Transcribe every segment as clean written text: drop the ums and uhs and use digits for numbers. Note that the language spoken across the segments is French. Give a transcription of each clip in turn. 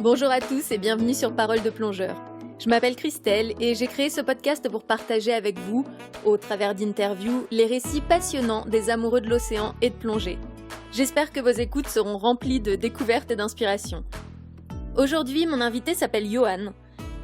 Bonjour à tous et bienvenue sur Parole de plongeur. Je m'appelle Christelle et j'ai créé ce podcast pour partager avec vous, au travers d'interviews, les récits passionnants des amoureux de l'océan et de plongée. J'espère que vos écoutes seront remplies de découvertes et d'inspiration. Aujourd'hui, mon invité s'appelle Johan.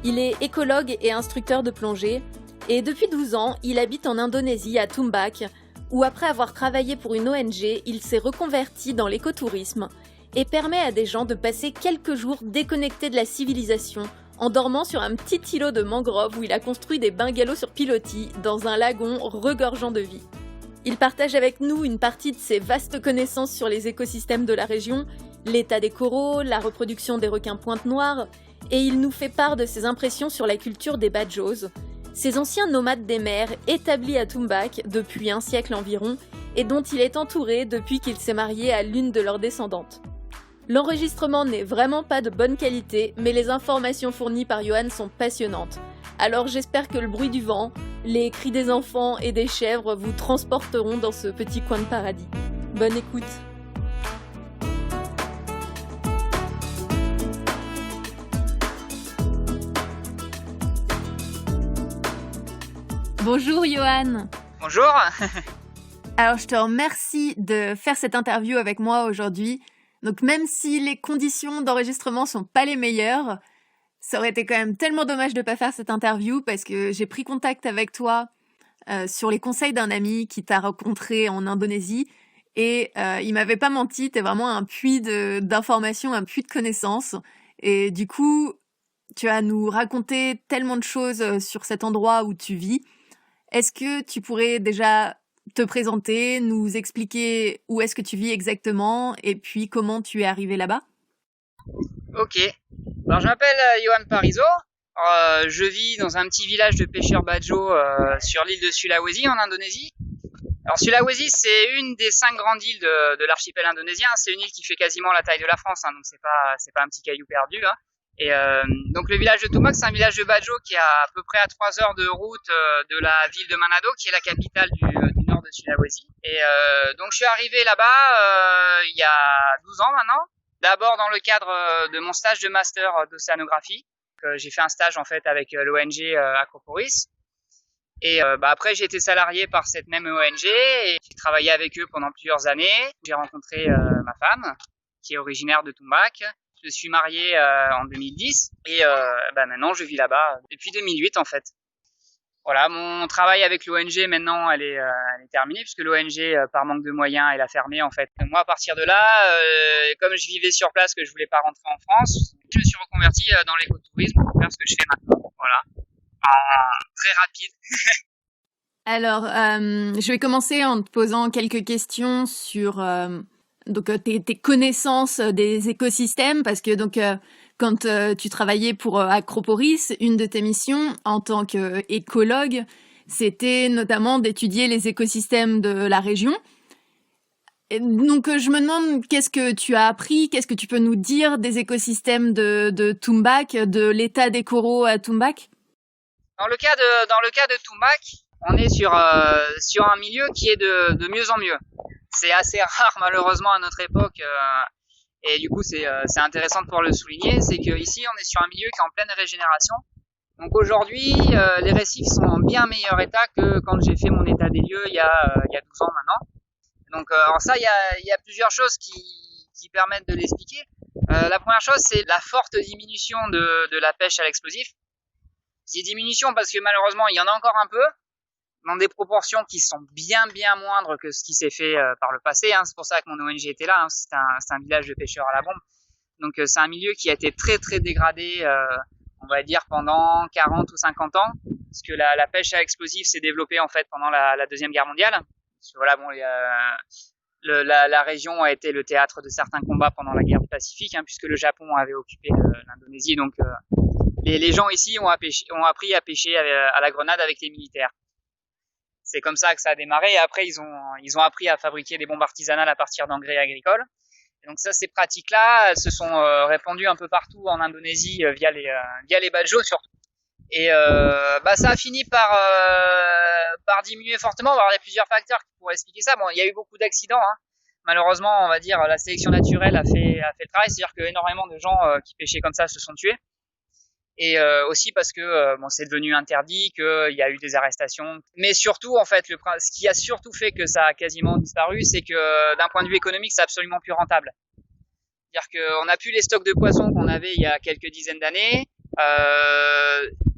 Il est écologue et instructeur de plongée et depuis 12 ans, il habite en Indonésie à Tumbak, où après avoir travaillé pour une ONG, il s'est reconverti dans l'écotourisme et permet à des gens de passer quelques jours déconnectés de la civilisation en dormant sur un petit îlot de mangrove où il a construit des bungalows sur pilotis dans un lagon regorgeant de vie. Il partage avec nous une partie de ses vastes connaissances sur les écosystèmes de la région, l'état des coraux, la reproduction des requins pointe-noire, et il nous fait part de ses impressions sur la culture des Bajos, ces anciens nomades des mers établis à Tumbak depuis un siècle environ et dont il est entouré depuis qu'il s'est marié à l'une de leurs descendantes. L'enregistrement n'est vraiment pas de bonne qualité, mais les informations fournies par Johan sont passionnantes. Alors j'espère que le bruit du vent, les cris des enfants et des chèvres vous transporteront dans ce petit coin de paradis. Bonne écoute. Bonjour Johan. Bonjour. Alors je te remercie de faire cette interview avec moi aujourd'hui. Donc même si les conditions d'enregistrement sont pas les meilleures, ça aurait été quand même tellement dommage de pas faire cette interview parce que j'ai pris contact avec toi sur les conseils d'un ami qui t'a rencontré en Indonésie et il m'avait pas menti, t'es vraiment un puits d'informations, un puits de connaissances et du coup tu vas nous raconter tellement de choses sur cet endroit où tu vis. Est-ce que tu pourrais déjà te présenter, nous expliquer où est-ce que tu vis exactement et puis comment tu es arrivé là-bas? Ok. Alors je m'appelle Johan Parizo. Je vis dans un petit village de pêcheurs Bajo sur l'île de Sulawesi en Indonésie. Alors Sulawesi, c'est une des 5 grandes îles de l'archipel indonésien. C'est une île qui fait quasiment la taille de la France, donc c'est pas un petit caillou perdu. Et donc le village de Tumbak, c'est un village de Bajo qui est à peu près à 3 heures de route de la ville de Manado, qui est la capitale du nord de Sulawesi. Et donc je suis arrivé là-bas il y a 12 ans maintenant. D'abord dans le cadre de mon stage de master d'océanographie. J'ai fait un stage en fait avec l'ONG Acropolis. Et après j'ai été salarié par cette même ONG et j'ai travaillé avec eux pendant plusieurs années. J'ai rencontré ma femme qui est originaire de Tumbak. Je suis marié en 2010 et maintenant je vis là-bas depuis 2008 en fait. Voilà, mon travail avec l'ONG maintenant elle est terminée puisque l'ONG par manque de moyens elle a fermé en fait. Moi à partir de là, comme je vivais sur place que je voulais pas rentrer en France, je me suis reconverti dans l'écotourisme pour faire ce que je fais maintenant. Voilà, très rapide. Alors, je vais commencer en te posant quelques questions sur tes connaissances des écosystèmes parce que quand tu travaillais pour Acropolis, une de tes missions en tant qu'écologue, c'était notamment d'étudier les écosystèmes de la région. Et donc je me demande qu'est-ce que tu as appris, qu'est-ce que tu peux nous dire des écosystèmes de Tumbak, de l'état des coraux à Tumbak? Dans le cas de Tumbak, on est sur un milieu qui est de mieux en mieux. C'est assez rare malheureusement à notre époque et du coup c'est intéressant de pouvoir le souligner, c'est que ici on est sur un milieu qui est en pleine régénération. Donc aujourd'hui les récifs sont en bien meilleur état que quand j'ai fait mon état des lieux il y a 12 ans maintenant. Donc alors ça il y a plusieurs choses qui permettent de l'expliquer. La première chose c'est la forte diminution de la pêche à l'explosif. Je dis diminution parce que malheureusement il y en a encore un peu, dans des proportions qui sont bien moindres que ce qui s'est fait par le passé. C'est pour ça que mon ONG était là. C'est un village de pêcheurs à la bombe. Donc c'est un milieu qui a été très dégradé, on va dire pendant 40 ou 50 ans, parce que la pêche à explosifs s'est développée en fait pendant la Deuxième Guerre mondiale. Parce que, voilà, bon, la région a été le théâtre de certains combats pendant la guerre du Pacifique, puisque le Japon avait occupé l'Indonésie. Donc les gens ici ont appris à pêcher à la grenade avec les militaires. C'est comme ça que ça a démarré et après ils ont appris à fabriquer des bombes artisanales à partir d'engrais agricoles. Et donc ça, ces pratiques-là, elles se sont répandues un peu partout en Indonésie via les Bajos surtout. Et ça a fini par diminuer fortement. Alors il y a plusieurs facteurs qui pourraient expliquer ça. Bon, il y a eu beaucoup d'accidents, malheureusement, on va dire, la sélection naturelle a fait le travail, c'est-à-dire que énormément de gens qui pêchaient comme ça se sont tués. Et aussi parce que bon, c'est devenu interdit, qu'il y a eu des arrestations. Mais surtout, en fait, ce qui a surtout fait que ça a quasiment disparu, c'est que d'un point de vue économique, c'est absolument plus rentable. C'est-à-dire qu'on n'a plus les stocks de poissons qu'on avait il y a quelques dizaines d'années.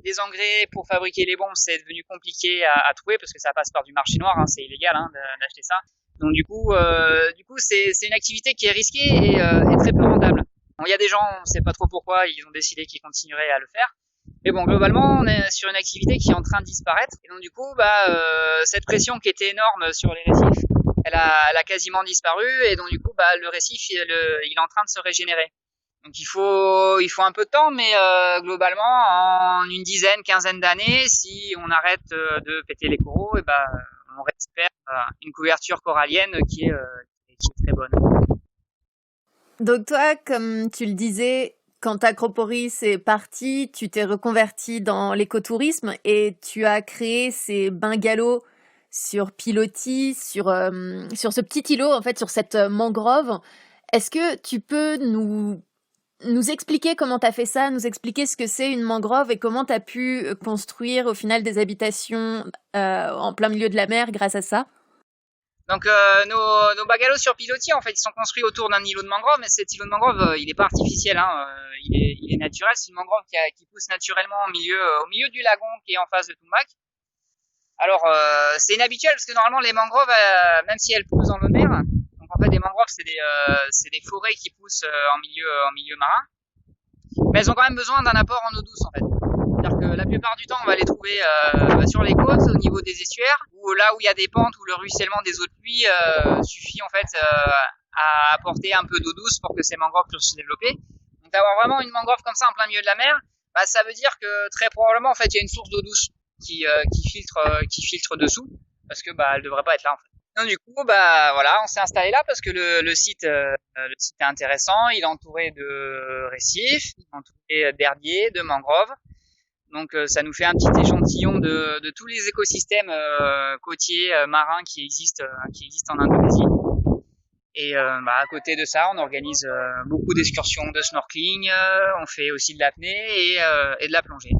Les engrais pour fabriquer les bombes, c'est devenu compliqué à trouver parce que ça passe par du marché noir, hein, c'est illégal d'acheter ça. Donc du coup, c'est une activité qui est risquée et très peu rentable. Bon, il y a des gens, on ne sait pas trop pourquoi, ils ont décidé qu'ils continueraient à le faire. Mais bon, globalement, on est sur une activité qui est en train de disparaître. Et donc du coup, cette pression qui était énorme sur les récifs, elle a quasiment disparu. Et donc du coup, le récif, il est en train de se régénérer. Donc il faut un peu de temps, mais globalement, en une dizaine, quinzaine d'années, si on arrête de péter les coraux, on récupère une couverture corallienne qui est très bonne. Donc toi, comme tu le disais, quand Acroporis est parti, tu t'es reconverti dans l'écotourisme et tu as créé ces bungalows sur pilotis, sur ce petit îlot, en fait, sur cette mangrove. Est-ce que tu peux nous expliquer comment tu as fait ça, nous expliquer ce que c'est une mangrove et comment tu as pu construire au final des habitations en plein milieu de la mer grâce à ça? Donc nos bungalows sur pilotis, en fait, ils sont construits autour d'un îlot de mangrove, mais cet îlot de mangrove, il n'est pas artificiel, hein, il est naturel. C'est une mangrove qui pousse naturellement au milieu du lagon qui est en face de Tumac. Alors c'est inhabituel parce que normalement les mangroves, même si elles poussent dans l'eau de mer, donc en fait des mangroves c'est des forêts qui poussent en milieu marin, mais elles ont quand même besoin d'un apport en eau douce en fait. C'est-à-dire que la plupart du temps, on va les trouver sur les côtes, au niveau des estuaires, ou là où il y a des pentes où le ruissellement des eaux de pluie suffit en fait à apporter un peu d'eau douce pour que ces mangroves puissent se développer. Donc d'avoir vraiment une mangrove comme ça en plein milieu de la mer, ça veut dire que très probablement en fait il y a une source d'eau douce qui filtre dessous, parce que elle devrait pas être là en fait. Donc du coup voilà, on s'est installé là parce que le site est intéressant, il est entouré de récifs, il est entouré d'herbiers, de mangroves. Donc ça nous fait un petit échantillon de tous les écosystèmes côtiers marins qui existent en Indonésie. Et à côté de ça, on organise beaucoup d'excursions de snorkeling, on fait aussi de l'apnée et de la plongée.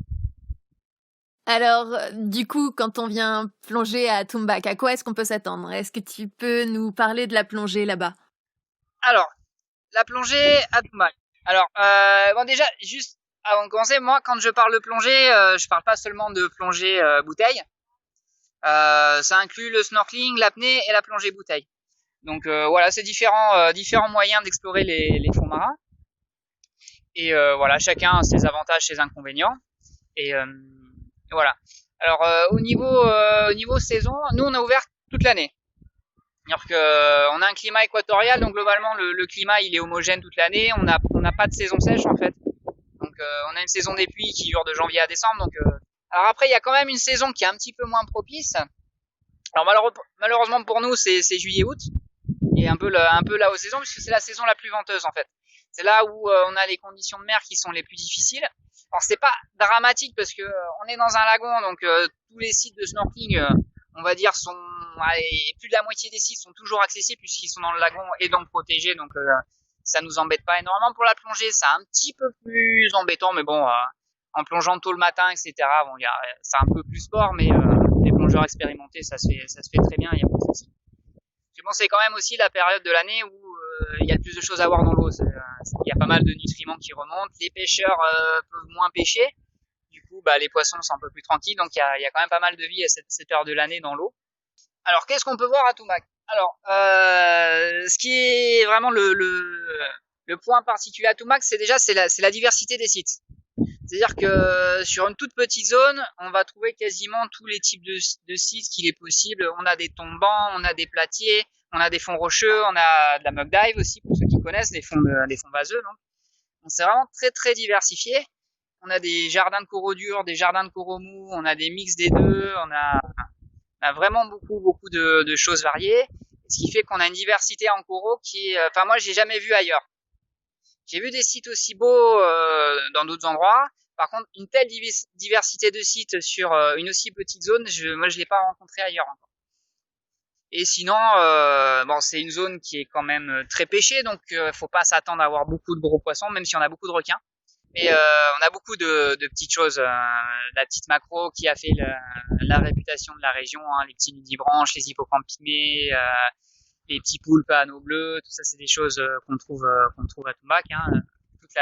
Alors, du coup, quand on vient plonger à Tumbak, à quoi est-ce qu'on peut s'attendre? Est-ce que tu peux nous parler de la plongée là-bas? Alors, la plongée à Tumbak. Alors, déjà, juste avant de commencer, moi, quand je parle de plongée, je parle pas seulement de plongée bouteille. Ça inclut le snorkeling, l'apnée et la plongée bouteille. Donc voilà, c'est différents moyens d'explorer les fonds marins. Et voilà, chacun a ses avantages, ses inconvénients. Et voilà. Alors au niveau saison, nous on a ouvert toute l'année. C'est-à-dire que on a un climat équatorial, donc globalement le climat il est homogène toute l'année. On n'a pas de saison sèche en fait. Donc on a une saison des pluies qui dure de janvier à décembre. Donc alors après il y a quand même une saison qui est un petit peu moins propice. Alors malheureusement pour nous c'est juillet-août et un peu la haute saison puisque c'est la saison la plus venteuse en fait. C'est là où on a les conditions de mer qui sont les plus difficiles. Alors c'est pas dramatique parce que on est dans un lagon, donc tous les sites de snorkeling, on va dire, plus de la moitié des sites sont toujours accessibles puisqu'ils sont dans le lagon et donc protégés, donc ça nous embête pas énormément. Pour la plongée, c'est un petit peu plus embêtant, mais bon, en plongeant tôt le matin, etc. Bon, c'est un peu plus sport, mais les plongeurs expérimentés, ça se fait très bien, il y a pas de souci. Bon, c'est quand même aussi la période de l'année où il y a le plus de choses à voir dans l'eau. Il y a pas mal de nutriments qui remontent. Les pêcheurs peuvent moins pêcher. Du coup, les poissons sont un peu plus tranquilles. Donc, il y a quand même pas mal de vie à cette heure de l'année dans l'eau. Alors, qu'est-ce qu'on peut voir à Tumac? Alors, ce qui est vraiment le point particulier à Tumac, c'est la diversité des sites. C'est-à-dire que sur une toute petite zone, on va trouver quasiment tous les types de sites qu'il est possible. On a des tombants, on a des platiers, on a des fonds rocheux, on a de la mug dive aussi pour ceux qui connaissent, des fonds vaseux. Donc c'est vraiment très très diversifié. On a des jardins de coraux durs, des jardins de coraux mous, on a des mix des deux, on a vraiment beaucoup de choses variées. Ce qui fait qu'on a une diversité en coraux qui, moi j'ai jamais vu ailleurs. J'ai vu des sites aussi beaux dans d'autres endroits. Par contre, une telle diversité de sites sur une aussi petite zone, moi je l'ai pas rencontré ailleurs encore. Et sinon, bon, c'est une zone qui est quand même très pêchée, donc faut pas s'attendre à avoir beaucoup de gros poissons, même si on a beaucoup de requins. Mais on a beaucoup de petites choses. La petite maquereau qui a fait la réputation de la région, hein, les petits nudibranches, les hippocampes pygmées, les petits poulpes à anneaux bleus, tout ça, c'est des choses qu'on trouve à Tumbak. Hein. Toute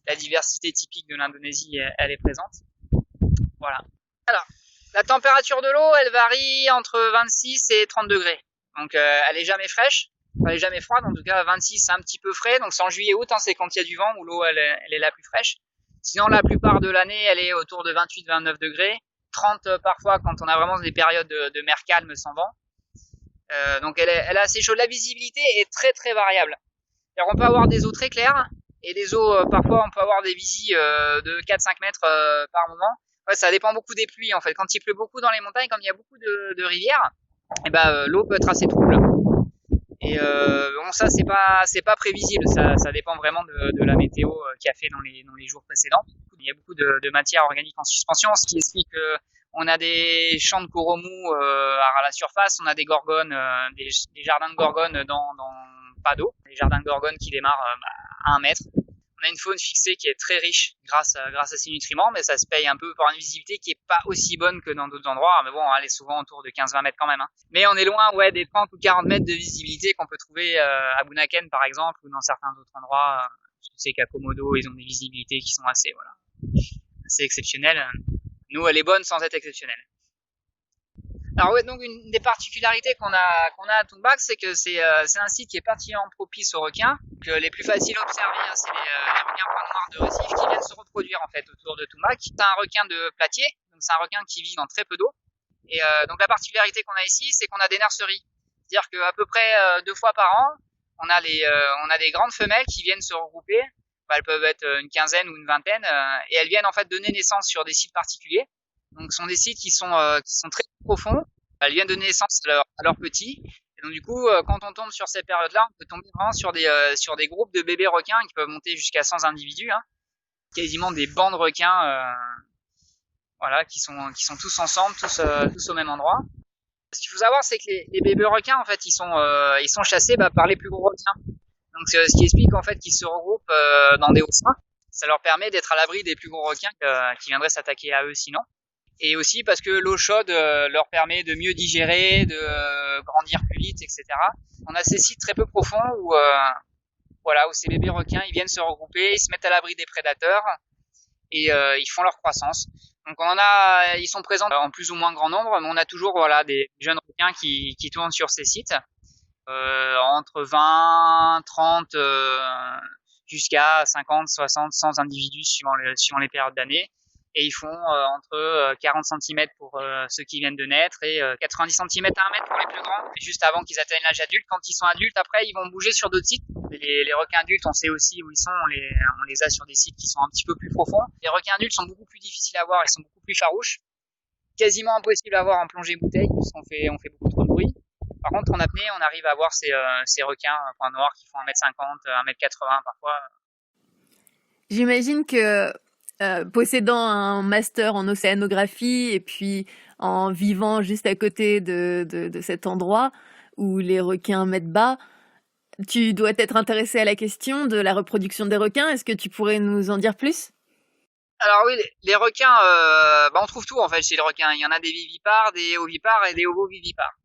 la diversité typique de l'Indonésie, elle est présente. Voilà. Alors, la température de l'eau, elle varie entre 26 et 30 degrés. Donc, elle est jamais fraîche. Elle est jamais froide. En tout cas, 26, c'est un petit peu frais. Donc, c'est en juillet-août, hein, c'est quand il y a du vent où l'eau, elle est la plus fraîche. Sinon, la plupart de l'année, elle est autour de 28-29 degrés. 30 parfois quand on a vraiment des périodes de mer calme sans vent. Donc, elle est assez chaude. La visibilité est très, très variable. Alors, on peut avoir des eaux très claires et des eaux, parfois, on peut avoir des visies de 4-5 mètres par moment. Ouais, ça dépend beaucoup des pluies en fait. Quand il pleut beaucoup dans les montagnes, comme il y a beaucoup de rivières, et ben l'eau peut être assez trouble. Et bon, ça c'est pas prévisible. Ça dépend vraiment de la météo qu'il y a fait dans les jours précédents. Il y a beaucoup de matière organique en suspension, ce qui explique que on a des champs de coraux mous à la surface, on a des gorgones, des jardins de gorgones dans pas d'eau, des jardins de gorgones qui démarrent à 1 mètre. On a une faune fixée qui est très riche grâce à ces nutriments, mais ça se paye un peu par une visibilité qui est pas aussi bonne que dans d'autres endroits. Mais bon, elle est souvent autour de 15-20 mètres quand même. Hein. Mais on est loin, ouais, des 30 ou 40 mètres de visibilité qu'on peut trouver à Bunaken par exemple, ou dans certains autres endroits. Je sais qu'à Komodo, ils ont des visibilités qui sont assez exceptionnelles. Nous, elle est bonne sans être exceptionnelle. Alors ouais, donc une des particularités qu'on a à Tumbak, c'est que c'est un site qui est particulièrement propice aux requins. Que les plus faciles à observer, hein, c'est les requins points noirs de récif qui viennent se reproduire en fait autour de Tumbak. C'est un requin de platier, donc c'est un requin qui vit dans très peu d'eau. Et donc la particularité qu'on a ici, c'est qu'on a des nurseries, c'est-à-dire qu'à peu près 2 fois par an, on a des grandes femelles qui viennent se regrouper. Elles peuvent être une quinzaine ou une vingtaine, et elles viennent en fait donner naissance sur des sites particuliers. Donc, ce sont des sites qui sont très profonds. Elles viennent donner naissance à leurs petits. Et donc, du coup, quand on tombe sur ces périodes-là, on peut tomber vraiment sur des groupes de bébés requins qui peuvent monter jusqu'à 100 individus, hein. Quasiment des bancs de requins, qui sont tous ensemble, tous au même endroit. Ce qu'il faut savoir, c'est que les bébés requins, en fait, ils sont chassés par les plus gros requins. Donc, ce qui explique en fait qu'ils se regroupent dans des hauts-seins. Ça leur permet d'être à l'abri des plus gros requins qui viendraient s'attaquer à eux sinon. Et aussi parce que l'eau chaude leur permet de mieux digérer, de grandir plus vite, etc. On a ces sites très peu profonds où ces bébés requins ils viennent se regrouper, ils se mettent à l'abri des prédateurs et ils font leur croissance. Donc ils sont présents en plus ou moins grand nombre, mais on a toujours des jeunes requins qui tournent sur ces sites entre 20, 30 jusqu'à 50, 60, 100 individus suivant les périodes d'année. Et ils font entre 40 cm pour ceux qui viennent de naître et 90 cm à 1 mètre pour les plus grands. Et juste avant qu'ils atteignent l'âge adulte, quand ils sont adultes, après ils vont bouger sur d'autres sites. Les requins adultes, on sait aussi où ils sont, on les a sur des sites qui sont un petit peu plus profonds. Les requins adultes sont beaucoup plus difficiles à voir, ils sont beaucoup plus farouches. Quasiment impossible à voir en plongée bouteille, parce qu'on fait beaucoup trop de bruit. Par contre, en apnée, on arrive à voir ces requins points noirs qui font 1m50, 1m80 parfois. J'imagine que possédant un master en océanographie et puis en vivant juste à côté de cet endroit où les requins mettent bas, tu dois être intéressé à la question de la reproduction des requins. Est-ce que tu pourrais nous en dire plus ? Alors oui, les requins, on trouve tout en fait chez les requins. Il y en a des vivipares, des ovipares et des ovovivipares.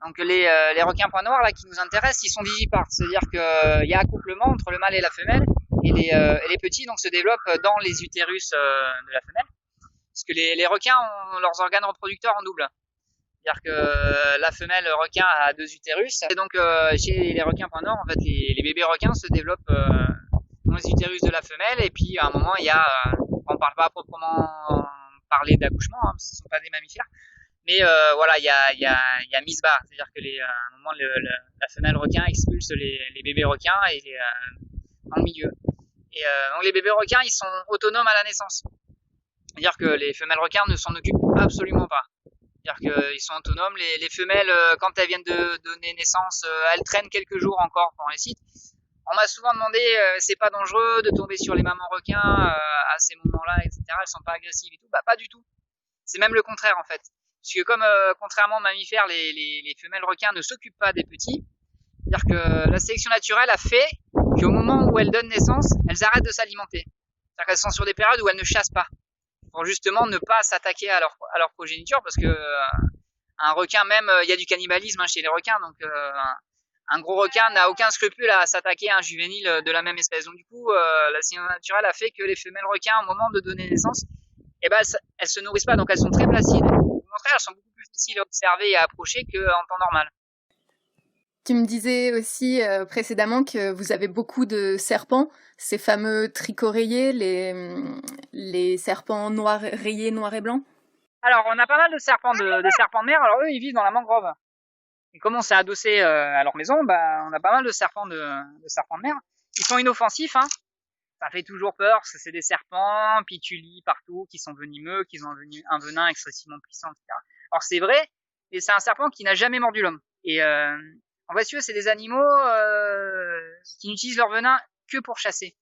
Donc les requins points noirs là qui nous intéressent, ils sont vivipares, c'est-à-dire qu'il y a accouplement entre le mâle et la femelle. Et les petits donc se développent dans les utérus de la femelle, parce que les requins ont leurs organes reproducteurs en double. C'est-à-dire que la femelle requin a 2 utérus, et donc chez les requins points noirs, en fait, les bébés requins se développent dans les utérus de la femelle, et puis à un moment il y a, on parle pas proprement parler d'accouchement, hein, parce que ce sont pas des mammifères, mais il y a mise barre, c'est-à-dire que à un moment la femelle requin expulse les bébés requins et dans le milieu. Et donc les bébés requins, ils sont autonomes à la naissance. C'est-à-dire que les femelles requins ne s'en occupent absolument pas. C'est-à-dire qu'ils sont autonomes. Les femelles, quand elles viennent de donner naissance, elles traînent quelques jours encore dans les sites. On m'a souvent demandé, c'est pas dangereux de tomber sur les mamans requins à ces moments-là, etc. Elles sont pas agressives et tout. Bah pas du tout. C'est même le contraire en fait. puisque comme contrairement aux mammifères, les femelles requins ne s'occupent pas des petits. C'est-à-dire que la sélection naturelle a fait qu'au moment où elles donnent naissance, elles arrêtent de s'alimenter. C'est-à-dire qu'elles sont sur des périodes où elles ne chassent pas, pour justement ne pas s'attaquer à leur progéniture, parce que un requin même, il y a du cannibalisme chez les requins, donc un gros requin n'a aucun scrupule à s'attaquer à un juvénile de la même espèce. Donc du coup, la sélection naturelle a fait que les femelles requins, au moment de donner naissance, elles se nourrissent pas, donc elles sont très placides. Au contraire, elles sont beaucoup plus faciles à observer et à approcher qu'en temps normal. Tu me disais aussi précédemment que vous avez beaucoup de serpents, ces fameux tricorayés, les serpents rayés noir et blanc. Alors, on a pas mal de serpents de serpents de mer. Alors eux, ils vivent dans la mangrove. Et comme on s'est adossé à leur maison, on a pas mal de serpents de serpents de mer. Ils sont inoffensifs, hein. Ça fait toujours peur parce que c'est des serpents, puis tu lis partout, qui sont venimeux, qui ont un venin excessivement puissant, etc. Alors c'est vrai, mais c'est un serpent qui n'a jamais mordu l'homme. Et en fait, c'est des animaux qui n'utilisent leur venin que pour chasser.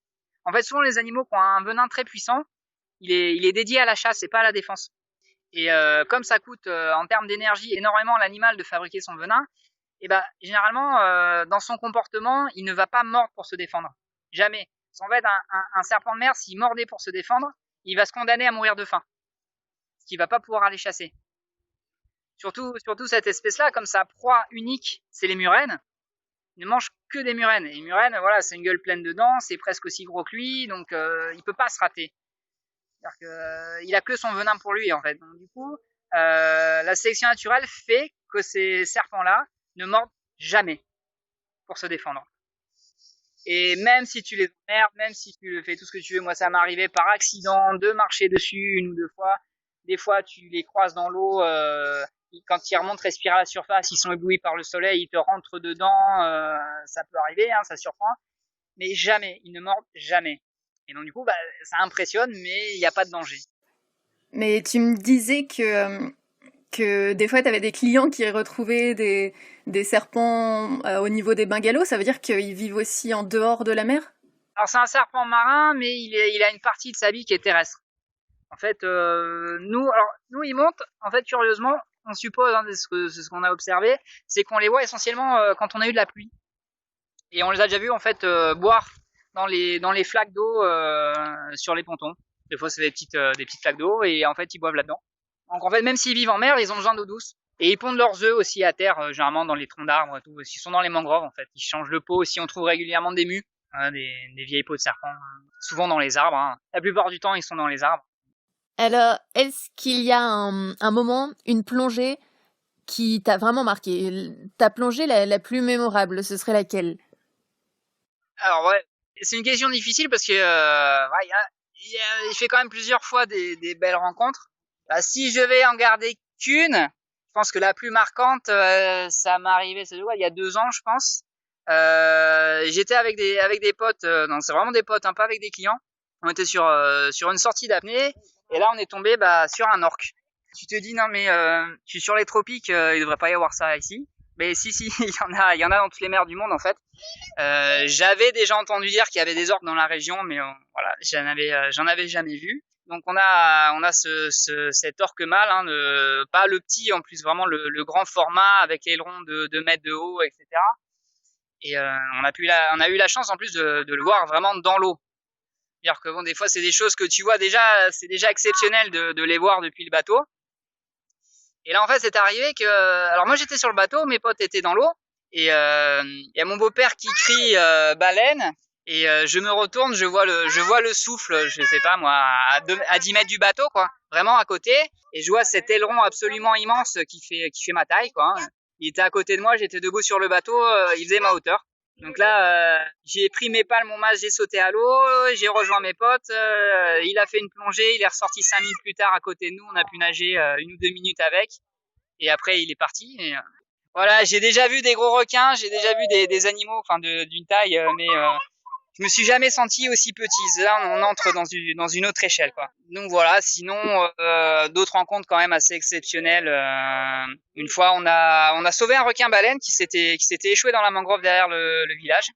En fait, souvent les animaux qui ont un venin très puissant, il est dédié à la chasse et pas à la défense. Et comme ça coûte en termes d'énergie énormément à l'animal de fabriquer son venin, et généralement dans son comportement, il ne va pas mordre pour se défendre. Jamais. En fait, un serpent de mer, s'il mordait pour se défendre, il va se condamner à mourir de faim. Parce qu'il va pas pouvoir aller chasser. Surtout cette espèce-là, comme sa proie unique, c'est les murènes. Il ne mange que des murènes. Et les murènes, voilà, c'est une gueule pleine de dents, c'est presque aussi gros que lui, donc il peut pas se rater. C'est-à-dire que il a que son venin pour lui, en fait. Donc du coup, la sélection naturelle fait que ces serpents-là ne mordent jamais pour se défendre. Et même si tu les emmerdes, même si tu fais tout ce que tu veux, moi ça m'est arrivé par accident de marcher dessus une ou deux fois. Des fois tu les croises dans l'eau, quand ils remontent respirer à la surface, ils sont éblouis par le soleil, ils te rentrent dedans, ça peut arriver, hein, ça surprend. Mais jamais, ils ne mordent jamais. Et donc du coup, ça impressionne, mais il n'y a pas de danger. Mais tu me disais que des fois, tu avais des clients qui retrouvaient des serpents au niveau des bungalows. Ça veut dire qu'ils vivent aussi en dehors de la mer? Alors c'est un serpent marin, mais il a une partie de sa vie qui est terrestre. En fait, nous, ils montent. En fait, curieusement, on suppose, hein, c'est ce qu'on a observé, c'est qu'on les voit essentiellement quand on a eu de la pluie. Et on les a déjà vus en fait boire dans les flaques d'eau sur les pontons. Des fois, c'est des petites flaques d'eau et en fait, ils boivent là-dedans. Donc en fait, même s'ils vivent en mer, ils ont besoin d'eau douce. Et ils pondent leurs œufs aussi à terre, généralement dans les troncs d'arbres et tout. Ils sont dans les mangroves en fait. Ils changent le pot aussi. On trouve régulièrement des mues, des vieilles peaux de serpent, souvent dans les arbres. Hein. La plupart du temps, ils sont dans les arbres. Alors, est-ce qu'il y a un moment, une plongée qui t'a vraiment marqué? Ta plongée la plus mémorable, ce serait laquelle? Alors ouais, c'est une question difficile parce que il fait quand même plusieurs fois des belles rencontres. Si je vais en garder qu'une, je pense que la plus marquante, ça m'est arrivé, il y a 2 ans, je pense. J'étais avec des potes, non, c'est vraiment des potes, hein, pas avec des clients. On était sur une sortie d'apnée et là on est tombé sur un orque. Tu te dis non mais je suis sur les tropiques, il devrait pas y avoir ça ici. Mais si, il y en a dans toutes les mers du monde en fait. J'avais déjà entendu dire qu'il y avait des orques dans la région, mais voilà, j'en avais jamais vu. Donc on a cet orque mâle, hein, pas le petit, en plus vraiment le grand format avec ailerons de 2 mètres de haut, etc. Et on a eu la chance en plus de le voir vraiment dans l'eau. C'est-à-dire que bon, des fois c'est des choses que tu vois déjà, c'est déjà exceptionnel de les voir depuis le bateau. Et là en fait c'est arrivé que, alors moi j'étais sur le bateau, mes potes étaient dans l'eau, et il y a mon beau-père qui crie baleine, et je me retourne, je vois le souffle, je sais pas moi, à 10 mètres du bateau quoi, vraiment à côté, et je vois cet aileron absolument immense qui fait ma taille quoi. Hein. Il était à côté de moi, j'étais debout sur le bateau, il faisait ma hauteur. Donc là, j'ai pris mes palmes, mon masque, j'ai sauté à l'eau, j'ai rejoint mes potes, il a fait une plongée, il est ressorti 5 minutes plus tard à côté de nous, on a pu nager 1 ou 2 minutes avec, et après il est parti. Et, voilà, j'ai déjà vu des gros requins, j'ai déjà vu des animaux, enfin d'une taille, mais je me suis jamais senti aussi petit. Là, on entre dans une autre échelle, quoi. Donc voilà. Sinon, d'autres rencontres quand même assez exceptionnelles. Une fois, on a sauvé un requin baleine qui s'était échoué dans la mangrove derrière le village.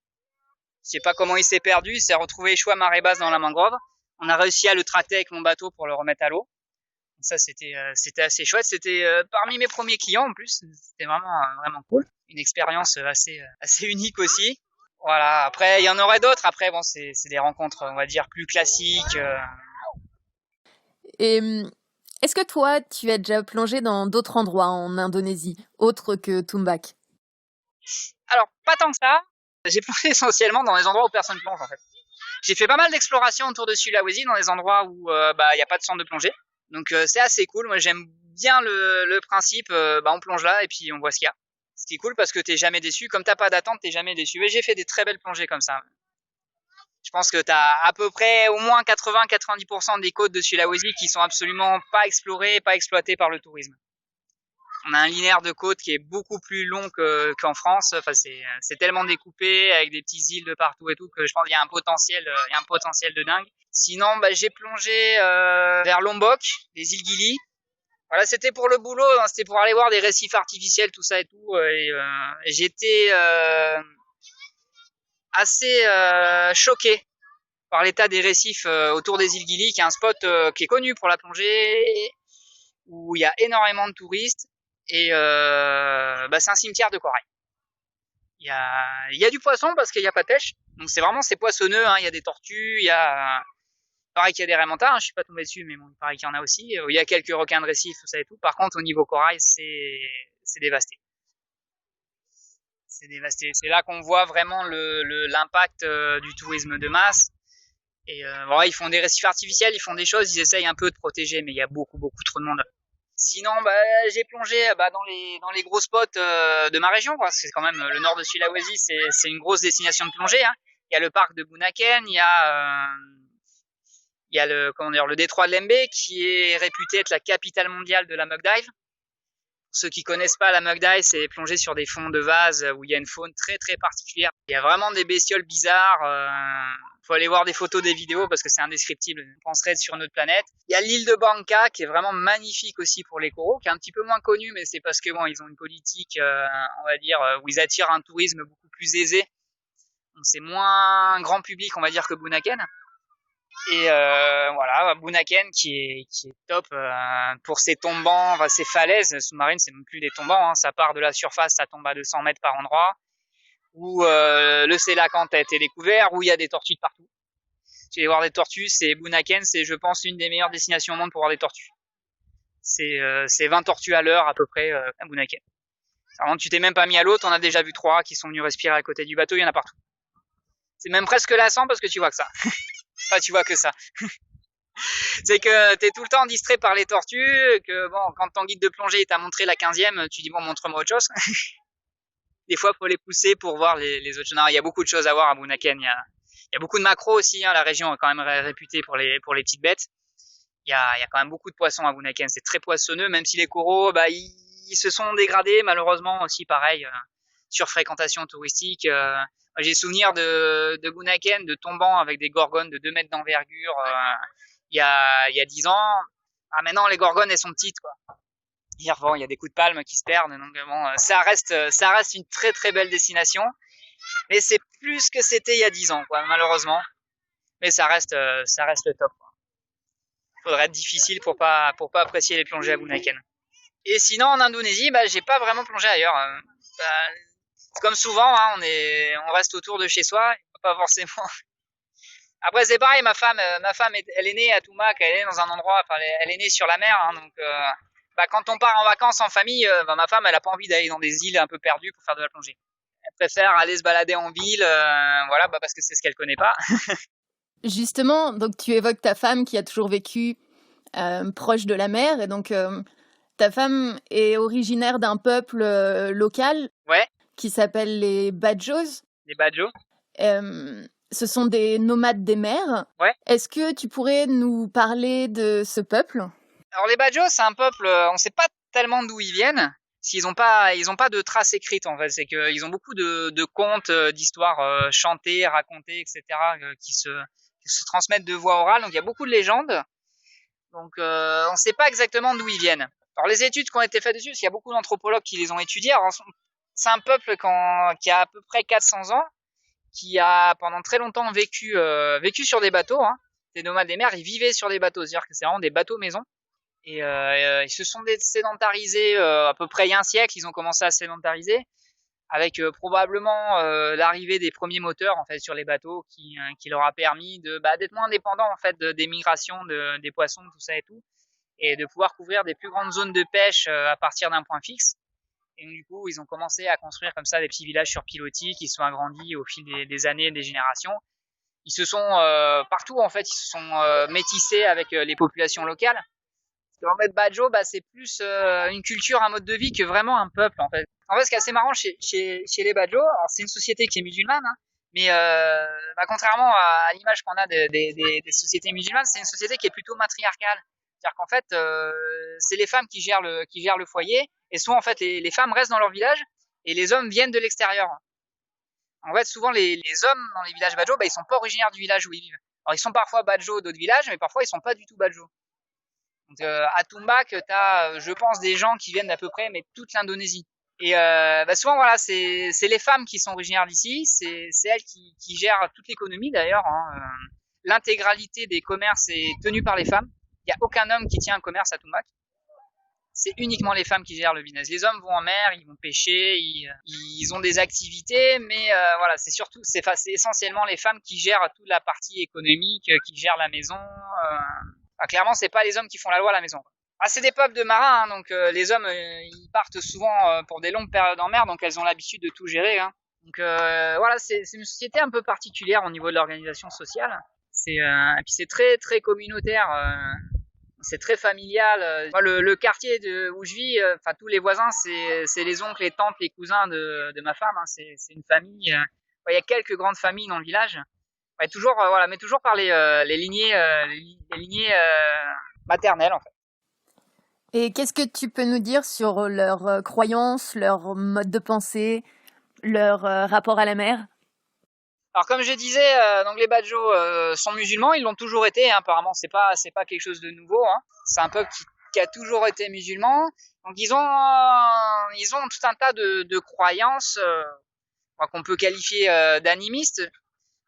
Je sais pas comment il s'est perdu. Il s'est retrouvé échoué à marée basse dans la mangrove. On a réussi à le tracter avec mon bateau pour le remettre à l'eau. Ça, c'était assez chouette. C'était parmi mes premiers clients en plus. C'était vraiment cool. Une expérience assez unique aussi. Voilà. Après, il y en aurait d'autres. Après, bon, c'est des rencontres, on va dire, plus classiques. Et est-ce que toi, tu as déjà plongé dans d'autres endroits en Indonésie, autres que Tumbak? Alors, pas tant que ça. J'ai plongé essentiellement dans les endroits où personne plonge, en fait. J'ai fait pas mal d'explorations autour de Sulawesi, dans des endroits où il n'y a pas de centre de plongée. Donc c'est assez cool. Moi, j'aime bien le principe. On plonge là et puis on voit ce qu'il y a. Ce qui est cool parce que t'es jamais déçu. Comme t'as pas d'attente, t'es jamais déçu. Et j'ai fait des très belles plongées comme ça. Je pense que t'as à peu près au moins 80-90% des côtes de Sulawesi qui sont absolument pas explorées, pas exploitées par le tourisme. On a un linéaire de côte qui est beaucoup plus long qu'en France. Enfin, c'est tellement découpé avec des petites îles de partout et tout que je pense qu'il y a un potentiel de dingue. Sinon, j'ai plongé vers Lombok, les îles Gili. Voilà, c'était pour le boulot, hein, c'était pour aller voir des récifs artificiels, tout ça et tout. Et j'étais assez choqué par l'état des récifs autour des îles Gili, qui est un spot qui est connu pour la plongée, où il y a énormément de touristes. Et c'est un cimetière de corail. Il y a du poisson parce qu'il n'y a pas de pêche. Donc c'est poissonneux, hein. Il y a des tortues, il y a pareil qu'il y a des raimentards, hein. Je suis pas tombé dessus, mais bon, pareil qu'il y en a aussi. Il y a quelques requins de récif, tout ça et tout. Par contre, au niveau corail, c'est dévasté. C'est dévasté. C'est là qu'on voit vraiment l'impact du tourisme de masse. Et ils font des récifs artificiels, ils font des choses, ils essayent un peu de protéger, mais il y a beaucoup trop de monde. Sinon, j'ai plongé dans les gros spots de ma région, quoi. C'est quand même le nord de Sulawesi, c'est une grosse destination de plongée, hein. Il y a le parc de Bunaken, il y a le détroit de Lembe qui est réputé être la capitale mondiale de la mug dive. Pour ceux qui connaissent pas la mug dive, c'est plonger sur des fonds de vase où il y a une faune très très particulière. Il y a vraiment des bestioles bizarres. Faut aller voir des photos, des vidéos parce que c'est indescriptible. On penserait être sur notre planète. Il y a l'île de Bangka qui est vraiment magnifique aussi pour les coraux, qui est un petit peu moins connue, mais c'est parce que ils ont une politique, on va dire, où ils attirent un tourisme beaucoup plus aisé. Donc c'est moins grand public, on va dire, que Bunaken. Et voilà, Bunaken qui est top pour ses tombants, ses falaises sous-marines, c'est non plus des tombants, hein. Ça part de la surface, ça tombe à 200 mètres par endroit. Où le Sélacanthe a été découvert, où il y a des tortues de partout. Tu vas voir des tortues, c'est Bunaken, c'est je pense une des meilleures destinations au monde pour voir des tortues. C'est 20 tortues à l'heure à peu près à Bunaken. Alors, tu t'es même pas mis à l'eau, t'en as déjà vu 3 qui sont venus respirer à côté du bateau, il y en a partout. C'est même presque lassant parce que tu vois que ça. Enfin, tu vois que ça. C'est que t'es tout le temps distrait par les tortues, que quand ton guide de plongée t'a montré la 15e, tu dis montre-moi autre chose. Des fois, faut les pousser pour voir les autres choses. Non, il y a beaucoup de choses à voir à Bunaken. Il y a beaucoup de maquereaux aussi, hein. La région est quand même réputée pour les petites bêtes. Il y a quand même beaucoup de poissons à Bunaken. C'est très poissonneux, même si les coraux, ils se sont dégradés, malheureusement aussi, pareil, surfréquentation touristique. J'ai souvenir de Bunaken, de tombants avec des gorgones de 2 mètres d'envergure, il y a 10 ans. Ah, maintenant, les gorgones, elles sont petites, quoi. Il y a des coups de palme qui se perdent, donc ça reste une très très belle destination, mais c'est plus que c'était il y a 10 ans, quoi, malheureusement. Mais ça reste top, quoi. Faudrait être difficile pour pas apprécier les plongées à Bunaken. Et sinon en Indonésie, j'ai pas vraiment plongé ailleurs. Comme souvent, hein, on reste autour de chez soi, pas forcément. Après c'est pareil, ma femme elle est née à Tumak, elle est née dans un endroit, elle est née sur la mer, hein, donc quand on part en vacances en famille, ma femme elle a pas envie d'aller dans des îles un peu perdues pour faire de la plongée. Elle préfère aller se balader en ville, voilà, parce que c'est ce qu'elle connaît pas. Justement, donc tu évoques ta femme qui a toujours vécu proche de la mer, et donc ta femme est originaire d'un peuple local, ouais, qui s'appelle les Bajos. Les Bajos. Ce sont des nomades des mers. Ouais. Est-ce que tu pourrais nous parler de ce peuple ? Alors les Bajos, c'est un peuple, on sait pas tellement d'où ils viennent. S'ils ont pas de traces écrites, en fait. C'est qu'ils ont beaucoup de contes, d'histoires chantées, racontées, etc., qui se transmettent de voix orale. Donc il y a beaucoup de légendes. Donc on sait pas exactement d'où ils viennent. Alors les études qui ont été faites dessus, parce qu'il y a beaucoup d'anthropologues qui les ont étudiées. Alors, c'est un peuple qui a à peu près 400 ans, qui a pendant très longtemps vécu sur des bateaux, hein. Des nomades des mers, ils vivaient sur des bateaux, c'est-à-dire que c'est vraiment des bateaux maison. Et ils se sont sédentarisés à peu près il y a un siècle. Ils ont commencé à se sédentariser avec probablement l'arrivée des premiers moteurs en fait sur les bateaux qui leur a permis d'être moins dépendants en fait des migrations des poissons, tout ça et tout, et de pouvoir couvrir des plus grandes zones de pêche à partir d'un point fixe. Et donc, du coup, ils ont commencé à construire comme ça des petits villages sur pilotis qui se sont agrandis au fil des années et des générations. Ils se sont partout en fait, ils se sont métissés avec les populations locales. En fait, Badjo, c'est plus une culture, un mode de vie que vraiment un peuple en fait. En fait, ce qui est assez marrant chez les Badjo, c'est une société qui est musulmane, hein, mais contrairement à l'image qu'on a des sociétés musulmanes, c'est une société qui est plutôt matriarcale. C'est-à-dire qu'en fait, c'est les femmes qui gèrent le foyer, et souvent en fait les femmes restent dans leur village et les hommes viennent de l'extérieur. En fait, souvent les hommes dans les villages Badjo, ils sont pas originaires du village où ils vivent. Alors ils sont parfois Badjo d'autres villages, mais parfois ils sont pas du tout Badjo. Donc à Tumbak, t'as, je pense, des gens qui viennent d'à peu près, mais toute l'Indonésie. Et souvent, voilà, c'est les femmes qui sont originaires d'ici, c'est elles qui gèrent toute l'économie d'ailleurs. Hein. L'intégralité des commerces est tenue par les femmes. Il n'y a aucun homme qui tient un commerce à Tumbak. C'est uniquement les femmes qui gèrent le business. Les hommes vont en mer, ils vont pêcher, ils ont des activités, mais voilà, c'est essentiellement les femmes qui gèrent toute la partie économique, qui gèrent la maison. Clairement, c'est pas les hommes qui font la loi à la maison. C'est des peuples de marins, hein, donc les hommes ils partent souvent pour des longues périodes en mer, donc elles ont l'habitude de tout gérer. Hein. Donc voilà, c'est une société un peu particulière au niveau de l'organisation sociale. Et puis c'est très très communautaire. C'est très familial. Le quartier où je vis, tous les voisins, c'est les oncles, les tantes, les cousins de ma femme. Hein. C'est une famille. Il y a quelques grandes familles dans le village. Toujours, mais toujours par les lignées maternelles en fait. Et qu'est-ce que tu peux nous dire sur leurs croyances, leur mode de pensée, leur rapport à la mer? Alors comme je disais, donc les Badjo sont musulmans, ils l'ont toujours été. Hein, apparemment, c'est pas quelque chose de nouveau. Hein. C'est un peuple qui a toujours été musulman. Donc ils ont tout un tas de croyances qu'on peut qualifier d'animistes.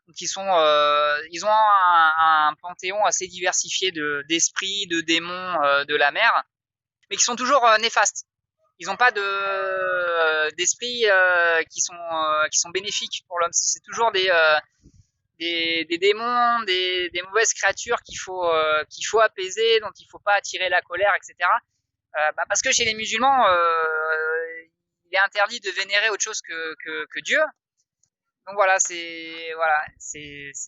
Donc ils ont un panthéon assez diversifié d'esprits, de démons de la mer, mais qui sont toujours néfastes. Ils n'ont pas d'esprits qui sont bénéfiques pour l'homme. C'est toujours des démons, des mauvaises créatures qu'il faut apaiser, dont il faut pas attirer la colère, etc. Parce que chez les musulmans, il est interdit de vénérer autre chose que Dieu. Donc voilà, c'est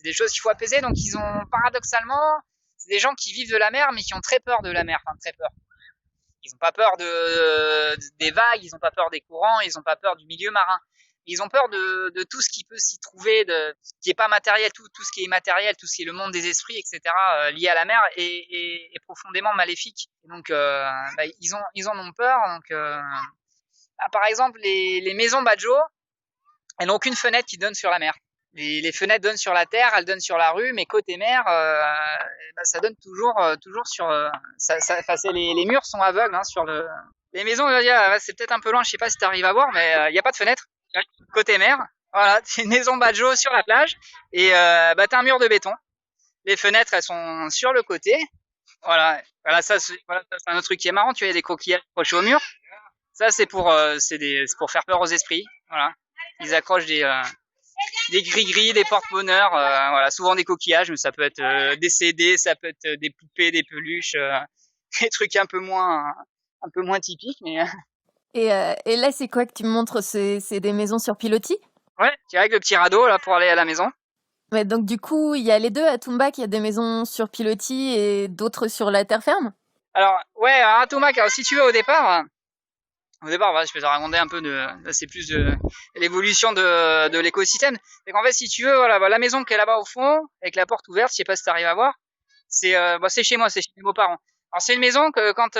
des choses qu'il faut apaiser. Donc ils ont paradoxalement, c'est des gens qui vivent de la mer, mais qui ont très peur de la mer, enfin très peur. Ils n'ont pas peur des vagues, ils n'ont pas peur des courants, ils n'ont pas peur du milieu marin. Ils ont peur de tout ce qui peut s'y trouver, qui est pas matériel, tout ce qui est immatériel, tout ce qui est le monde des esprits, etc. Lié à la mer est profondément maléfique. Et donc ils en ont peur. Donc par exemple les maisons Badjo, elles n'ont aucune fenêtre qui donne sur la mer. Les fenêtres donnent sur la terre, elles donnent sur la rue, mais côté mer, ça donne toujours sur. Les murs sont aveugles hein, sur le. Les maisons, c'est peut-être un peu loin, je sais pas si tu arrives à voir, mais il y a pas de fenêtre côté mer. Voilà, c'est une maison Badjo sur la plage et t'as un mur de béton. Les fenêtres, elles sont sur le côté. Voilà, ça c'est un autre truc qui est marrant. Tu vois, il y a des coquillages accrochés au mur. Ça c'est pour faire peur aux esprits. Voilà, ils accrochent des gris-gris, des porte-bonheur, voilà, souvent des coquillages, mais ça peut être des CD, ça peut être des poupées, des peluches, des trucs un peu moins typiques, mais. Et là, c'est quoi que tu me montres? C'est des maisons sur pilotis? Ouais, tu avec le petit radeau là pour aller à la maison. Ouais, donc du coup, il y a les deux à Tumbak, il y a des maisons sur pilotis et d'autres sur la terre ferme? Alors, ouais, à Tumbak, si tu veux, au départ, voilà, je peux te raconter un peu c'est plus de l'évolution de l'écosystème. C'est qu'en fait, si tu veux, voilà, la maison qui est là-bas au fond, avec la porte ouverte, je sais pas si tu arrives à voir, c'est chez moi, c'est chez mes beaux-parents. Alors c'est une maison que quand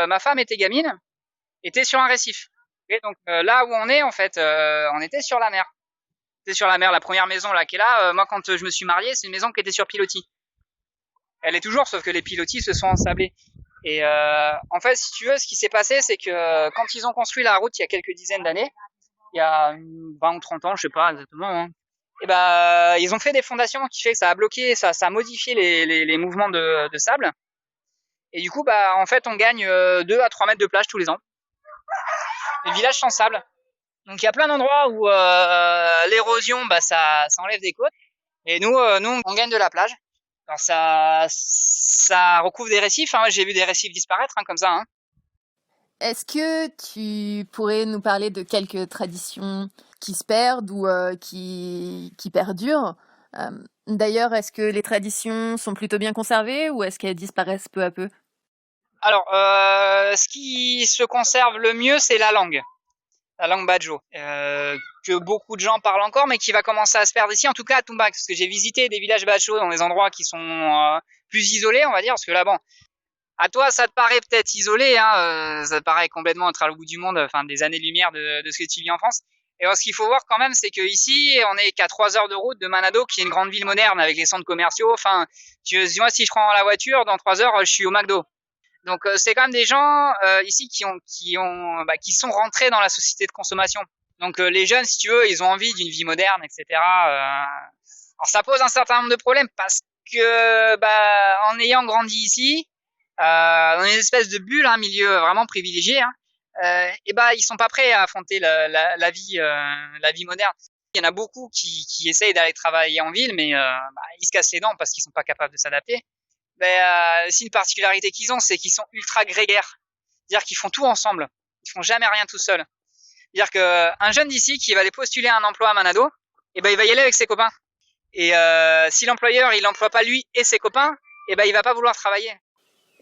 ma femme était gamine, était sur un récif. Et donc là où on est, en fait, on était sur la mer. C'était sur la mer, la première maison là qui est là. Moi, quand je me suis marié, c'est une maison qui était sur pilotis. Elle est toujours, sauf que les pilotis se sont ensablés. Et en fait, si tu veux, ce qui s'est passé, c'est que quand ils ont construit la route il y a quelques dizaines d'années, il y a 20 ou 30 ans, je sais pas exactement, hein, et ils ont fait des fondations qui fait que ça a bloqué, ça a modifié les mouvements de sable. Et du coup, en fait, on gagne 2 à 3 mètres de plage tous les ans. Les villages sans sable. Donc il y a plein d'endroits où l'érosion, ça enlève des côtes. Et nous, on gagne de la plage. Alors ça recouvre des récifs. Hein. J'ai vu des récifs disparaître comme ça. Hein. Est-ce que tu pourrais nous parler de quelques traditions qui se perdent ou qui perdurent? D'ailleurs, est-ce que les traditions sont plutôt bien conservées ou est-ce qu'elles disparaissent peu à peu? Alors, ce qui se conserve le mieux, c'est la langue Badjo, que beaucoup de gens parlent encore, mais qui va commencer à se perdre ici, en tout cas à Tumbak, parce que j'ai visité des villages Badjo dans des endroits qui sont plus isolés, on va dire, parce que là, bon, à toi, ça te paraît peut-être isolé, hein, ça te paraît complètement être à l'autre bout du monde, enfin des années-lumière de ce que tu vis en France. Et alors, ce qu'il faut voir quand même, c'est que ici, on est qu'à 3 heures de route de Manado, qui est une grande ville moderne avec les centres commerciaux. Enfin, moi, si je prends la voiture, dans 3 heures, je suis au McDo. Donc, c'est quand même des gens ici qui sont rentrés dans la société de consommation. Donc, les jeunes, si tu veux, ils ont envie d'une vie moderne, etc. Alors, ça pose un certain nombre de problèmes parce que, en ayant grandi ici, dans une espèce de bulle, un milieu vraiment privilégié, hein, ils sont pas prêts à affronter la vie moderne. Il y en a beaucoup qui essayent d'aller travailler en ville, mais ils se cassent les dents parce qu'ils sont pas capables de s'adapter. C'est une particularité qu'ils ont, c'est qu'ils sont ultra grégaires. C'est-à-dire qu'ils font tout ensemble. Ils font jamais rien tout seuls. C'est-à-dire que un jeune d'ici qui va aller postuler un emploi à Manado, il va y aller avec ses copains. Et si l'employeur il emploie pas lui et ses copains, il va pas vouloir travailler.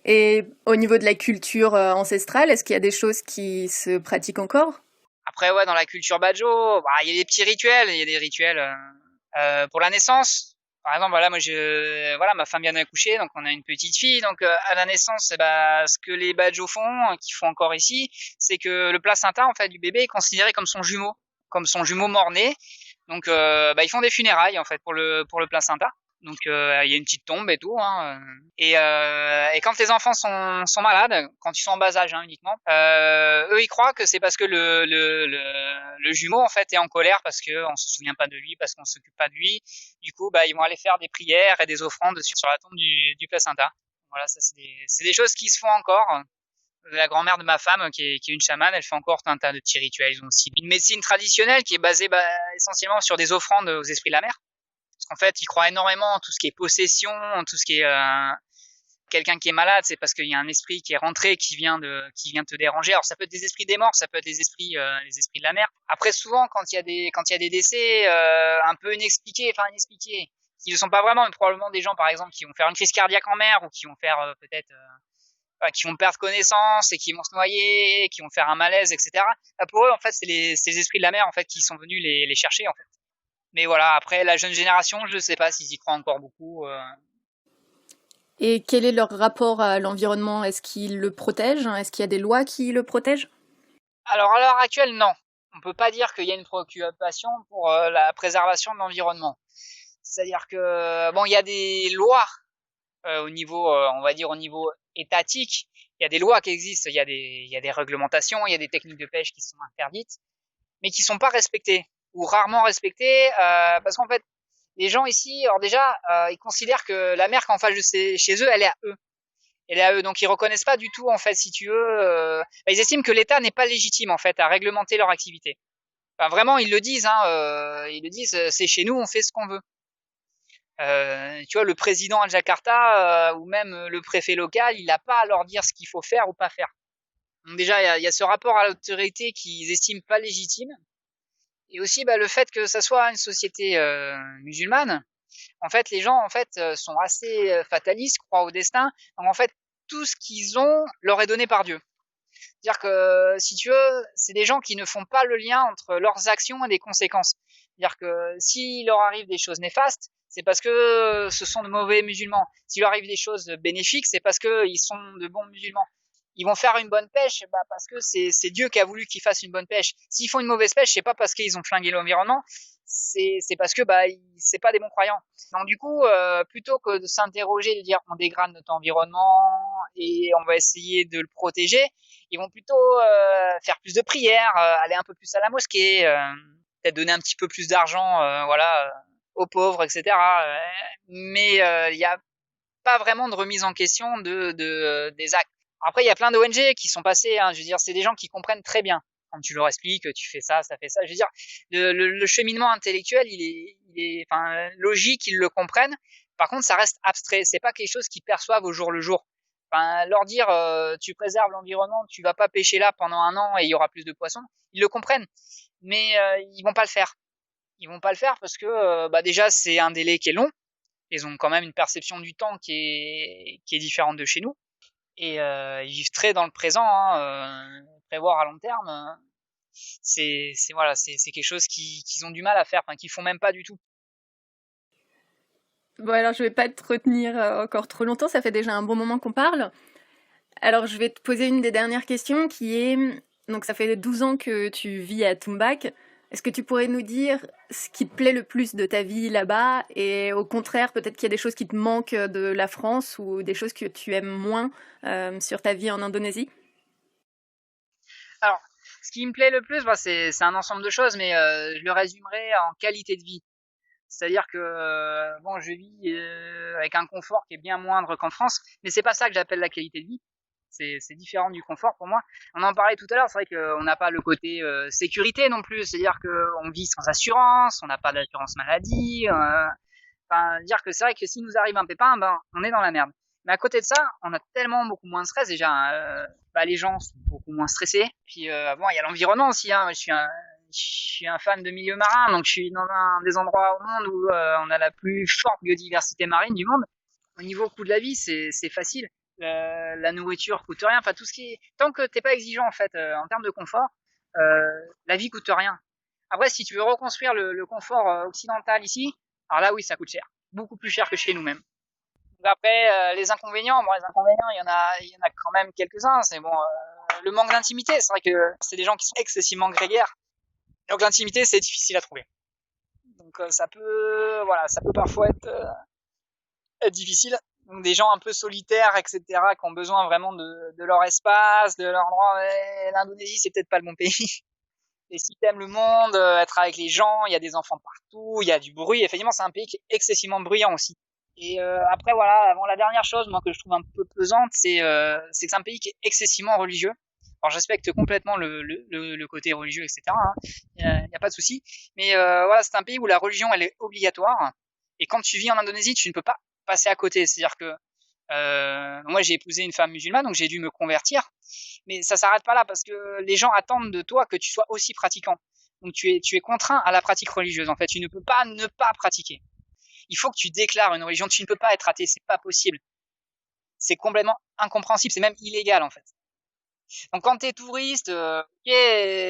Et au niveau de la culture ancestrale, est-ce qu'il y a des choses qui se pratiquent encore? Après, ouais, dans la culture Badjo, il y a des petits rituels. Il y a des rituels pour la naissance. Par exemple, voilà, ma femme vient d'accoucher, donc on a une petite fille. Donc à la naissance, ce que les Badjo font, qu'ils font encore ici, c'est que le placenta en fait du bébé est considéré comme son jumeau mort-né. Donc ils font des funérailles en fait pour le placenta. Donc il y a une petite tombe et tout. Hein. Et quand les enfants sont malades, quand ils sont en bas âge uniquement, eux ils croient que c'est parce que le jumeau en fait est en colère parce que on se souvient pas de lui, parce qu'on s'occupe pas de lui. Du coup ils vont aller faire des prières et des offrandes sur la tombe du placenta. Voilà, ça c'est des choses qui se font encore. La grand-mère de ma femme, qui est une chamane, elle fait encore un tas de petits rituels. Ils ont aussi une médecine traditionnelle qui est basée essentiellement sur des offrandes aux esprits de la mer. Parce qu'en fait, ils croient énormément en tout ce qui est possession, en tout ce qui est quelqu'un qui est malade, c'est parce qu'il y a un esprit qui est rentré, qui vient te déranger. Alors ça peut être des esprits des morts, ça peut être les esprits de la mer. Après, souvent, quand il y a des décès un peu inexpliqués, qui ne sont pas vraiment, mais probablement des gens, par exemple, qui vont faire une crise cardiaque en mer ou qui vont faire qui vont perdre connaissance et qui vont se noyer, qui vont faire un malaise, etc. Pour eux, en fait, c'est les esprits de la mer en fait qui sont venus les chercher en fait. Mais voilà, après la jeune génération, je sais pas s'ils y croient encore beaucoup. Et quel est leur rapport à l'environnement? Est-ce qu'ils le protègent? Est-ce qu'il y a des lois qui le protègent? Alors à l'heure actuelle, non. On peut pas dire qu'il y a une préoccupation pour la préservation de l'environnement. C'est-à-dire que il y a des lois au niveau, on va dire au niveau étatique. Il y a des lois qui existent, il y a des réglementations, il y a des techniques de pêche qui sont interdites, mais qui sont pas respectées ou rarement respectées parce qu'en fait les gens ici, alors déjà, ils considèrent que la mer qu'en face de chez eux, elle est à eux. Elle est à eux, donc ils reconnaissent pas du tout, en fait, si tu veux. Ils estiment que l'État n'est pas légitime, en fait, à réglementer leur activité. Enfin, vraiment, ils le disent, ils le disent, c'est chez nous, on fait ce qu'on veut. Tu vois, le président à Jakarta ou même le préfet local, il n'a pas à leur dire ce qu'il faut faire ou pas faire. Donc déjà, il y a ce rapport à l'autorité qu'ils estiment pas légitime. Et aussi le fait que ça soit une société musulmane, en fait les gens sont assez fatalistes, croient au destin. Donc en fait tout ce qu'ils ont leur est donné par Dieu. C'est-à-dire que si tu veux, c'est des gens qui ne font pas le lien entre leurs actions et les conséquences. C'est-à-dire que s'il leur arrive des choses néfastes, c'est parce que ce sont de mauvais musulmans. S'il leur arrive des choses bénéfiques, c'est parce que ils sont de bons musulmans. Ils vont faire une bonne pêche parce que c'est Dieu qui a voulu qu'ils fassent une bonne pêche. S'ils font une mauvaise pêche, c'est pas parce qu'ils ont flingué l'environnement, c'est parce que c'est pas des bons croyants. Donc du coup, plutôt que de s'interroger, de dire on dégrade notre environnement et on va essayer de le protéger, ils vont plutôt faire plus de prières, aller un peu plus à la mosquée, peut-être donner un petit peu plus d'argent, aux pauvres, etc. Mais il y a pas vraiment de remise en question des actes. Après, il y a plein d'ONG qui sont passées, hein, je veux dire, c'est des gens qui comprennent très bien. Quand tu leur expliques, tu fais ça fait ça. Je veux dire, le cheminement intellectuel, il est, enfin, logique, ils le comprennent. Par contre, ça reste abstrait. C'est pas quelque chose qu'ils perçoivent au jour le jour. Enfin, leur dire, tu préserves l'environnement, tu vas pas pêcher là pendant un an et il y aura plus de poissons, ils le comprennent. Mais ils vont pas le faire. Ils vont pas le faire parce que, déjà, c'est un délai qui est long. Ils ont quand même une perception du temps qui est différente de chez nous. Et ils vivent très dans le présent, hein, prévoir à long terme, c'est voilà, c'est quelque chose qu'ils ont du mal à faire, enfin qu'ils font même pas du tout. Bon, alors je vais pas te retenir encore trop longtemps, ça fait déjà un bon moment qu'on parle. Alors je vais te poser une des dernières questions qui est, donc ça fait 12 ans que tu vis à Tumbak. Est-ce que tu pourrais nous dire ce qui te plaît le plus de ta vie là-bas et au contraire, peut-être qu'il y a des choses qui te manquent de la France ou des choses que tu aimes moins sur ta vie en Indonésie? Alors, ce qui me plaît le plus, c'est un ensemble de choses, mais je le résumerai en qualité de vie. C'est-à-dire que bon, je vis avec un confort qui est bien moindre qu'en France, mais c'est pas ça que j'appelle la qualité de vie. C'est différent du confort pour moi. On en parlait tout à l'heure, c'est vrai qu'on n'a pas le côté sécurité non plus, c'est-à-dire qu'on vit sans assurance, on n'a pas d'assurance maladie. Enfin, dire que c'est vrai que si nous arrive un pépin, ben on est dans la merde. Mais à côté de ça, on a tellement beaucoup moins de stress déjà. Hein, les gens sont beaucoup moins stressés. Puis bon, il y a l'environnement aussi. Hein. Je suis un fan de milieu marin, donc je suis dans un des endroits au monde où on a la plus forte biodiversité marine du monde. Au niveau coût de la vie, c'est facile. La nourriture coûte rien. Enfin, tout ce qui est tant que t'es pas exigeant en fait en termes de confort, la vie coûte rien. Après, si tu veux reconstruire le confort occidental ici, alors là oui, ça coûte cher, beaucoup plus cher que chez nous-mêmes. Après, les inconvénients, il y en a quand même quelques-uns. C'est bon, le manque d'intimité. C'est vrai que c'est des gens qui sont excessivement grégaires. Donc l'intimité, c'est difficile à trouver. Donc ça peut parfois être difficile. Donc des gens un peu solitaires, etc., qui ont besoin vraiment de leur espace, de leur endroit. L'Indonésie, c'est peut-être pas le bon pays. Et si t'aimes le monde, être avec les gens, il y a des enfants partout, il y a du bruit. Effectivement, c'est un pays qui est excessivement bruyant aussi. Et après, voilà, avant la dernière chose, moi, que je trouve un peu pesante, c'est que c'est un pays qui est excessivement religieux. Alors, je respecte complètement le côté religieux, etc. Hein. Il y a pas de souci. Mais voilà, c'est un pays où la religion, elle est obligatoire. Et quand tu vis en Indonésie, tu ne peux pas passer à côté. C'est-à-dire que moi, j'ai épousé une femme musulmane, donc j'ai dû me convertir. Mais ça s'arrête pas là, parce que les gens attendent de toi que tu sois aussi pratiquant. Donc tu es contraint à la pratique religieuse. En fait, tu ne peux pas ne pas pratiquer. Il faut que tu déclares une religion. Tu ne peux pas être athée, c'est pas possible. C'est complètement incompréhensible, c'est même illégal en fait. Donc quand t'es touriste, ok,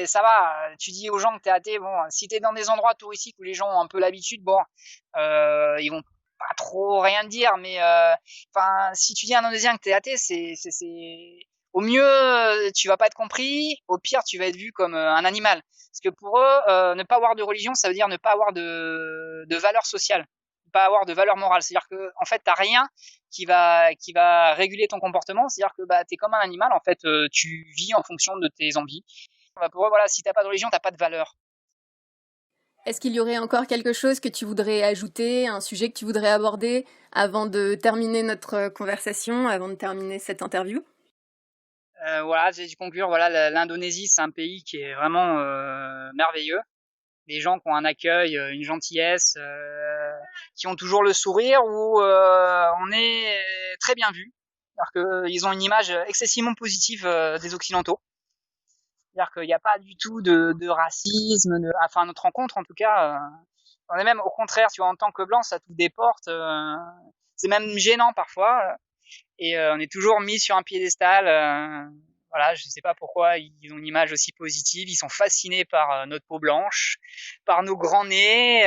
ça va. Tu dis aux gens que t'es athée. Bon, si t'es dans des endroits touristiques où les gens ont un peu l'habitude, bon, ils vont pas trop rien dire. Mais enfin, si tu dis à un Indonésien que t'es athée, c'est au mieux tu vas pas être compris. Au pire, tu vas être vu comme un animal. Parce que pour eux, ne pas avoir de religion, ça veut dire ne pas avoir de valeur sociale, pas avoir de valeur morale. C'est-à-dire que en fait, t'as rien qui va réguler ton comportement. C'est-à-dire que t'es comme un animal. En fait, tu vis en fonction de tes envies. Pour eux, voilà, si t'as pas de religion, t'as pas de valeur. Est-ce qu'il y aurait encore quelque chose que tu voudrais ajouter, un sujet que tu voudrais aborder avant de terminer notre conversation, avant de terminer cette interview? Voilà, j'ai dû conclure. Voilà, l'Indonésie, c'est un pays qui est vraiment merveilleux. Des gens qui ont un accueil, une gentillesse, qui ont toujours le sourire, où on est très bien vu. C'est-à-dire qu'ils ont une image excessivement positive des Occidentaux. C'est-à-dire qu'il n'y a pas du tout de racisme, enfin notre rencontre en tout cas, on est même au contraire, tu vois, en tant que blanc, ça t'ouvre des portes, c'est même gênant parfois, et on est toujours mis sur un piédestal. Voilà, je sais pas pourquoi ils ont une image aussi positive. Ils sont fascinés par notre peau blanche, par nos grands nez.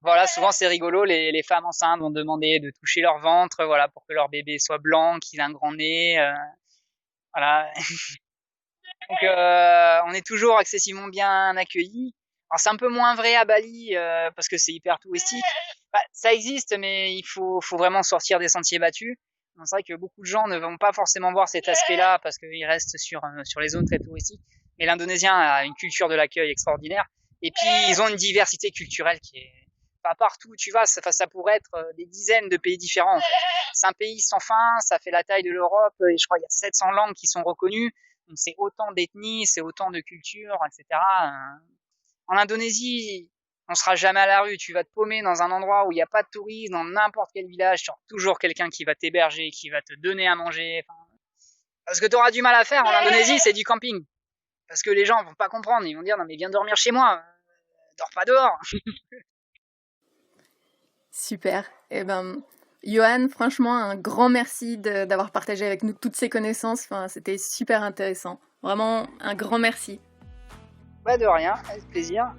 Voilà, souvent c'est rigolo. Les femmes enceintes vont demander de toucher leur ventre, voilà, pour que leur bébé soit blanc, qu'il ait un grand nez. Voilà. Donc on est toujours excessivement bien accueillis. Alors c'est un peu moins vrai à Bali parce que c'est hyper touristique. Ça existe, mais il faut vraiment sortir des sentiers battus. C'est vrai que beaucoup de gens ne vont pas forcément voir cet aspect-là parce qu'ils restent sur les zones très touristiques. Mais l'Indonésien a une culture de l'accueil extraordinaire. Et puis ils ont une diversité culturelle qui est, pas partout, tu vois, ça pourrait être des dizaines de pays différents. En fait. C'est un pays sans fin, ça fait la taille de l'Europe, et je crois qu'il y a 700 langues qui sont reconnues, donc c'est autant d'ethnies, c'est autant de cultures, etc. En Indonésie, on sera jamais à la rue, tu vas te paumer dans un endroit où il n'y a pas de touristes, dans n'importe quel village, tu auras toujours quelqu'un qui va t'héberger, qui va te donner à manger. Parce que tu auras du mal à faire en Indonésie, c'est du camping. Parce que les gens vont pas comprendre, ils vont dire non mais viens dormir chez moi, dors pas dehors. Super. Johan, franchement, un grand merci d'avoir partagé avec nous toutes ces connaissances. Enfin, c'était super intéressant. Vraiment, un grand merci. Pas de rien, avec plaisir.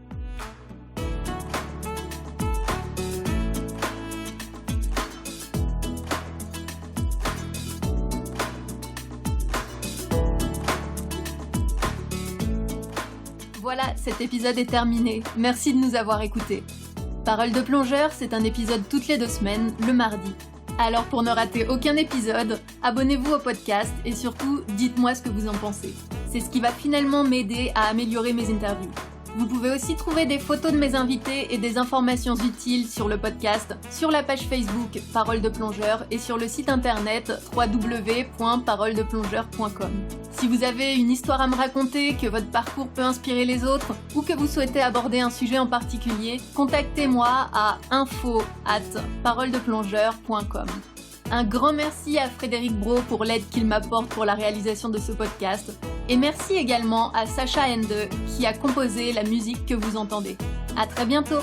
Voilà, cet épisode est terminé. Merci de nous avoir écoutés. Parole de plongeur, c'est un épisode toutes les 2 semaines, le mardi. Alors pour ne rater aucun épisode, abonnez-vous au podcast et surtout, dites-moi ce que vous en pensez. C'est ce qui va finalement m'aider à améliorer mes interviews. Vous pouvez aussi trouver des photos de mes invités et des informations utiles sur le podcast, sur la page Facebook Parole de plongeur et sur le site internet www.paroledeplongeur.com. Si vous avez une histoire à me raconter, que votre parcours peut inspirer les autres ou que vous souhaitez aborder un sujet en particulier, contactez-moi à info@paroledeplongeur.com. Un grand merci à Frédéric Brault pour l'aide qu'il m'apporte pour la réalisation de ce podcast. Et merci également à Sacha Ende qui a composé la musique que vous entendez. À très bientôt!